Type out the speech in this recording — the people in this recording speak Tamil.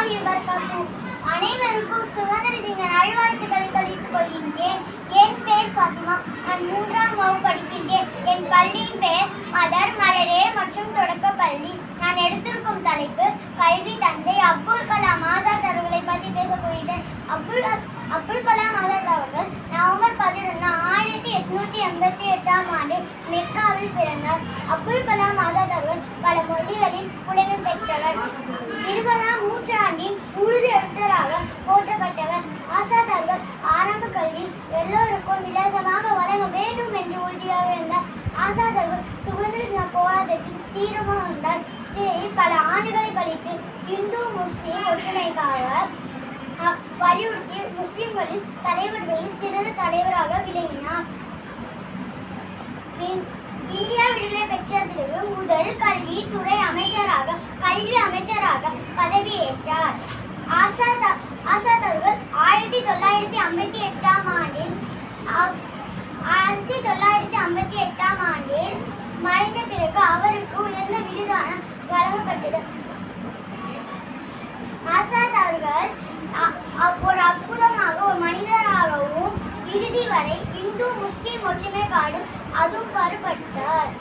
வரஹ்மத்துல்லாஹி வபரகாத்துஹு. அனைவருக்கும் சுதந்திர தின நல்வாழ்த்துக்களை தெரிவித்துக் கொள்கின்றேன். என் பெயர் ஃபாத்திமா. நான் 3ஆம் வகுப்பு படிக்கின்றேன். என் பள்ளியின் பெயர் மதர் மலரேர் மற்றும் தொடக்க பள்ளி. நான் எடுத்திருக்கும் தலைப்பு கல்வி தந்தை அப்துல் கலாம் ஆசாத் அவர்களை பற்றி பேசப் போகிறேன். அப்துல் கலாம் ஆசாத் அவர்கள் நவம்பர் 11, 1888ஆம் ஆண்டு மெக்காவில் பிறந்தார். அப்துல் கலாம் ஆசாத் அவர்கள் பல மொழிகளில் புலமை பெற்றவர். 20ஆம் நூற்றாண்டின் உருது எழுத்தராக போற்றப்பட்டவர். ஆசாத் அவர்கள் ஆரம்ப கல்வி எல்லோருக்கும் இலவசமாக வழங்க வேண்டும் என்று உறுதியாக இருந்தார். ஆசாத் அவர்கள் சுதந்திர தின போராட்டத்தில் தீவிரமாக இருந்தார். சிறையில் பல ஆண்டுகளை கழித்து இந்து முஸ்லிம் ஒற்றுமைக்காக வலியுறுத்தி முஸ்லிம்களின் தலைவர்களில் சிறந்த தலைவராக விளங்கினார். இந்தியா விடுதலை பெற்ற பிறகு முதல் கல்வித்துறை அமைச்சராக கல்வி அமைச்சராக பதவியேற்றார். ஆசாத் அவர்கள் 1958ஆம் ஆண்டில் மறைந்த பிறகு அவருக்கு உயர்ந்த விருதான வழங்கப்பட்டது. ஆசாத் அவர்கள் ஒரு அற்புதமாக ஒரு மனிதராகவும் இறுதி வரை இந்து முஸ்லிம் ஒற்றுமைக்காக அதுவும் பாடுபட்டார்.